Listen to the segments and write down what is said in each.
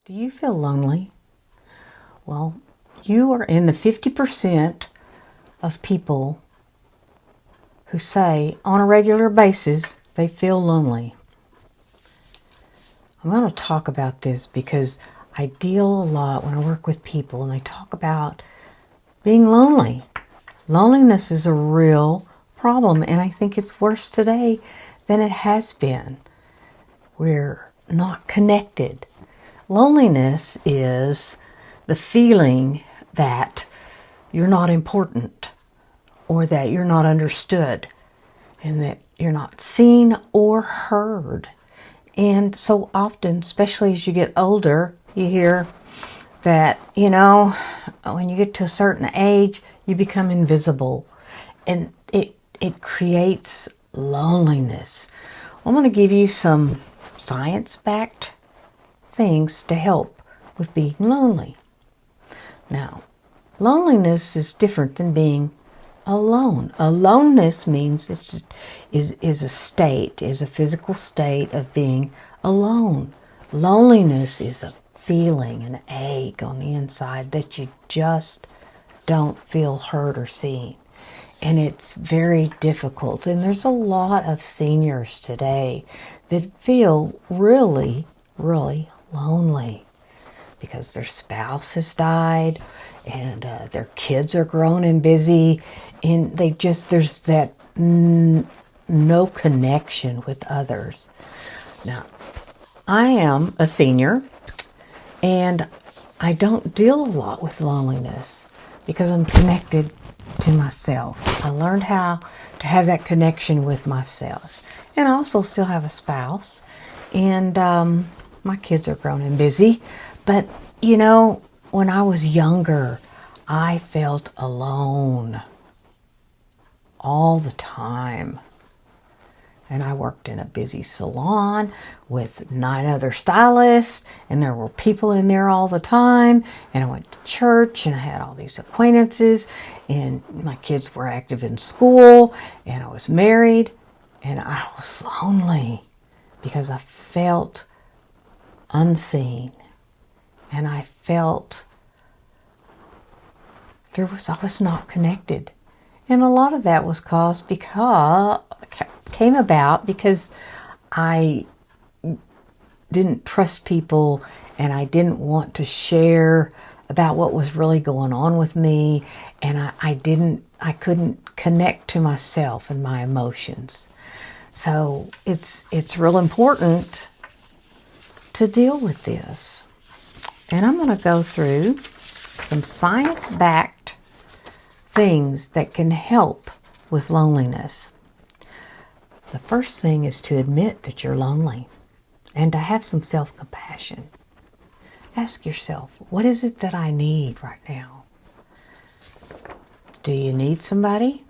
Do you feel lonely? Well, you are in the 50% of people who say on a regular basis they feel lonely. I'm going to talk about this because I deal a lot when I work with people and they talk about being lonely. Loneliness is a real problem, and I think it's worse today than it has been. We're not connected. Loneliness is the feeling that you're not important, or that you're not understood, and that you're not seen or heard. And so often, especially as you get older, you hear that, when you get to a certain age, you become invisible. And it creates loneliness. I'm going to give you some science-backed things to help with being lonely. Now, loneliness is different than being alone. Aloneness means is a state, is a physical state of being alone. Loneliness is a feeling, an ache on the inside that you just don't feel heard or seen. And it's very difficult. And there's a lot of seniors today that feel really, really lonely because their spouse has died and their kids are grown and busy, and there's that no connection with others. Now, I am a senior and I don't deal a lot with loneliness because I'm connected to myself. I learned how to have that connection with myself. And I also still have a spouse, and my kids are grown and busy. But, when I was younger, I felt alone all the time. And I worked in a busy salon with 9 other stylists, and there were people in there all the time. And I went to church, and I had all these acquaintances, and my kids were active in school, and I was married, and I was lonely because I felt unseen, and I felt I was not connected. And a lot of that was came about because I didn't trust people, and I didn't want to share about what was really going on with me, and I couldn't connect to myself and my emotions. So it's real important to deal with this. And I'm going to go through some science-backed things that can help with loneliness. The first thing is to admit that you're lonely and to have some self-compassion. Ask yourself, what is it that I need right now? Do you need somebody?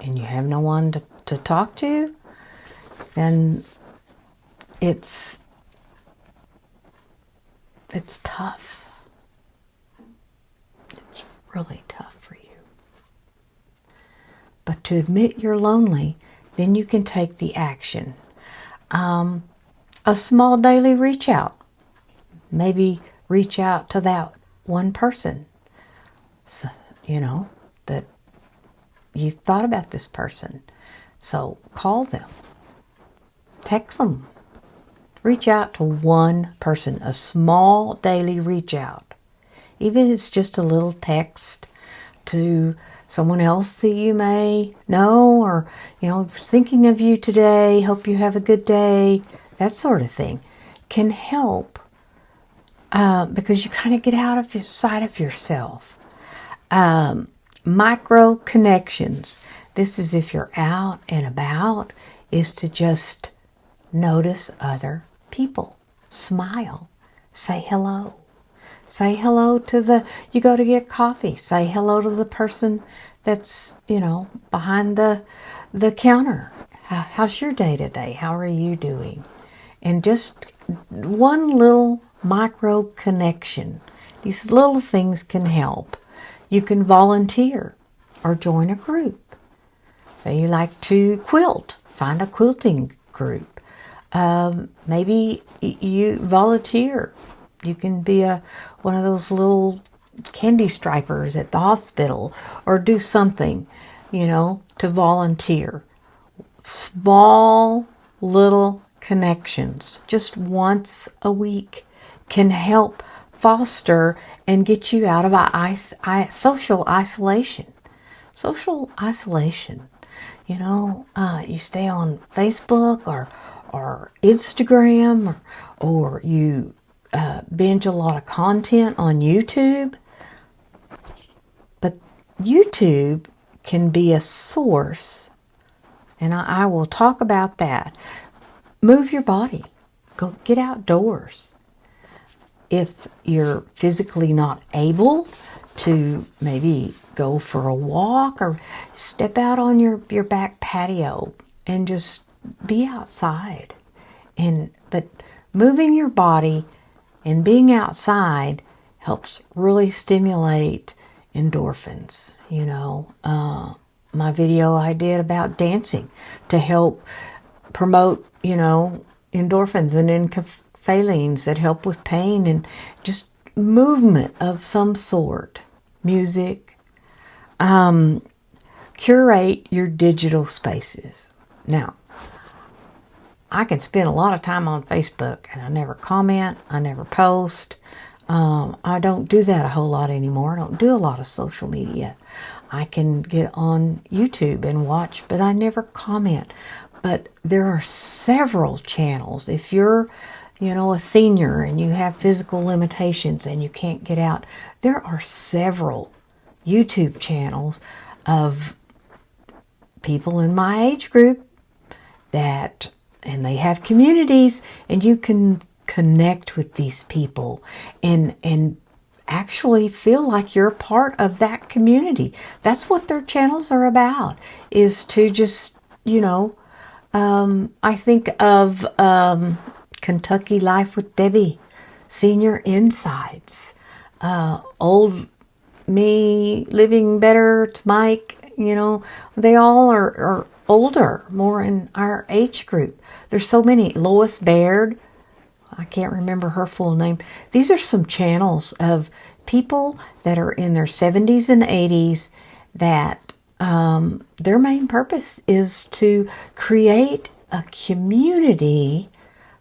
And you have no one to talk to? Then it's tough. It's really tough for you. But to admit you're lonely, then you can take the action. A small daily reach out. Maybe reach out to that one person. So, that you've thought about this person. So call them. Text them. Reach out to one person. A small daily reach out. Even if it's just a little text to someone else that you may know, or, thinking of you today, hope you have a good day, that sort of thing can help because you kind of get out of your side of yourself. Micro connections. This is if you're out and about, is to just notice other people. Smile. Say hello. Say hello to you go to get coffee. Say hello to the person that's, behind the counter. How's your day today? How are you doing? And just one little micro connection. These little things can help. You can volunteer or join a group. Say you like to quilt. Find a quilting group. Maybe you volunteer. You can be one of those little candy stripers at the hospital, or do something, to volunteer. Small little connections, just once a week, can help foster and get you out of social isolation. Social isolation. You stay on Facebook or Instagram, or you binge a lot of content on YouTube. But YouTube can be a source, and I will talk about that. Move your body. Go get outdoors. If you're physically not able to maybe go for a walk, or step out on your back patio and just be outside. But moving your body and being outside helps really stimulate endorphins. My video I did about dancing to help promote, endorphins and enkephalines that help with pain and just movement of some sort. Music. Curate your digital spaces. Now, I can spend a lot of time on Facebook and I never comment, I never post. I don't do that a whole lot anymore. I don't do a lot of social media. I can get on YouTube and watch, but I never comment. But there are several channels. If you're, a senior and you have physical limitations and you can't get out, there are several YouTube channels of people in my age group and they have communities, and you can connect with these people and actually feel like you're a part of that community. That's what their channels are about, is to just, I think of Kentucky Life with Debbie, Senior Insights, Old Me Living Better to Mike. They all are older, more in our age group. There's so many. Lois Baird, I can't remember her full name. These are some channels of people that are in their 70s and 80s that their main purpose is to create a community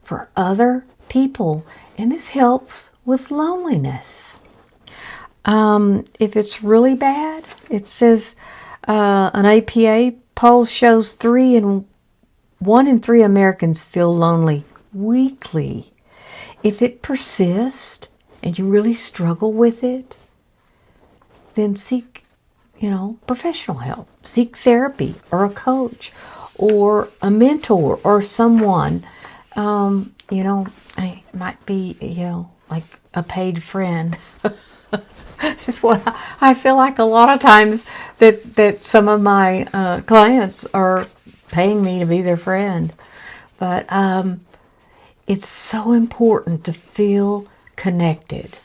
for other people. And this helps with loneliness. If it's really bad, it says an APA poll shows 1 in 3 Americans feel lonely weekly. If it persists and you really struggle with it, then seek, professional help. Seek therapy or a coach or a mentor or someone. I might be, like a paid friend. Is what I feel like a lot of times that some of my clients are paying me to be their friend. But it's so important to feel connected.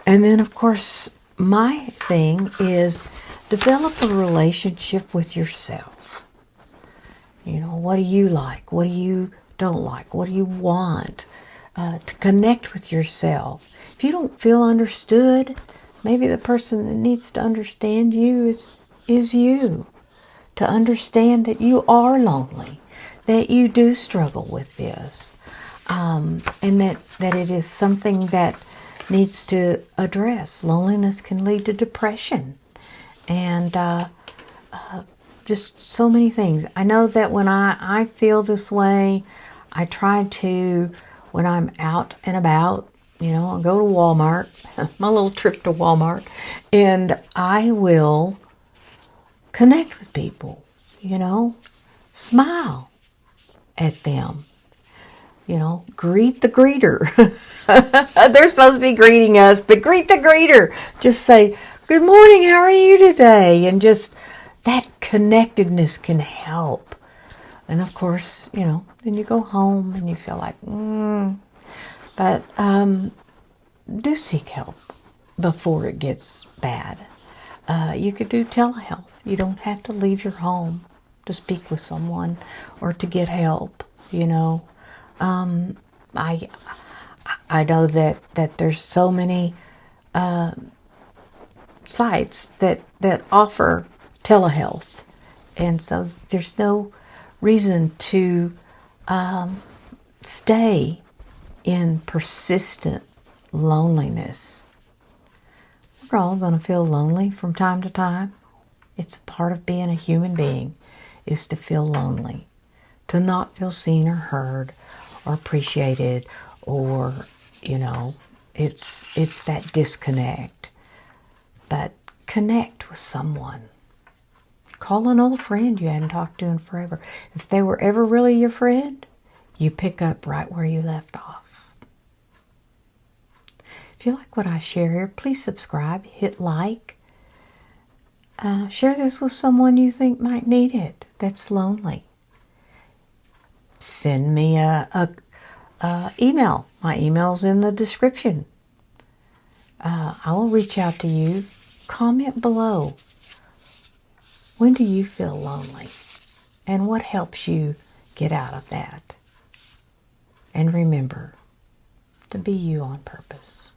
And then, of course, my thing is develop a relationship with yourself. What do you like? What do you don't like? What do you want? To connect with yourself. If you don't feel understood, maybe the person that needs to understand you is you. To understand that you are lonely, that you do struggle with this, and that it is something that needs to address. Loneliness can lead to depression and just so many things. I know that when I feel this way, I try to, when I'm out and about, I'll go to Walmart, my little trip to Walmart, and I will connect with people, smile at them, greet the greeter. They're supposed to be greeting us, but greet the greeter. Just say, good morning, how are you today? And just that connectedness can help. And of course, then you go home and you feel like, But do seek help before it gets bad. You could do telehealth. You don't have to leave your home to speak with someone or to get help, I I know that there's so many sites that offer telehealth, and so there's no reason to stay in persistent loneliness. We're all going to feel lonely from time to time. It's a part of being a human being, is to feel lonely, to not feel seen or heard or appreciated, or, it's that disconnect. But connect with someone. Call an old friend you hadn't talked to in forever. If they were ever really your friend, you pick up right where you left off. If you like what I share here, please subscribe, hit like. Share this with someone you think might need it, that's lonely. Send me a email. My email's in the description. I will reach out to you. Comment below. When do you feel lonely? And what helps you get out of that? And remember to be you on purpose.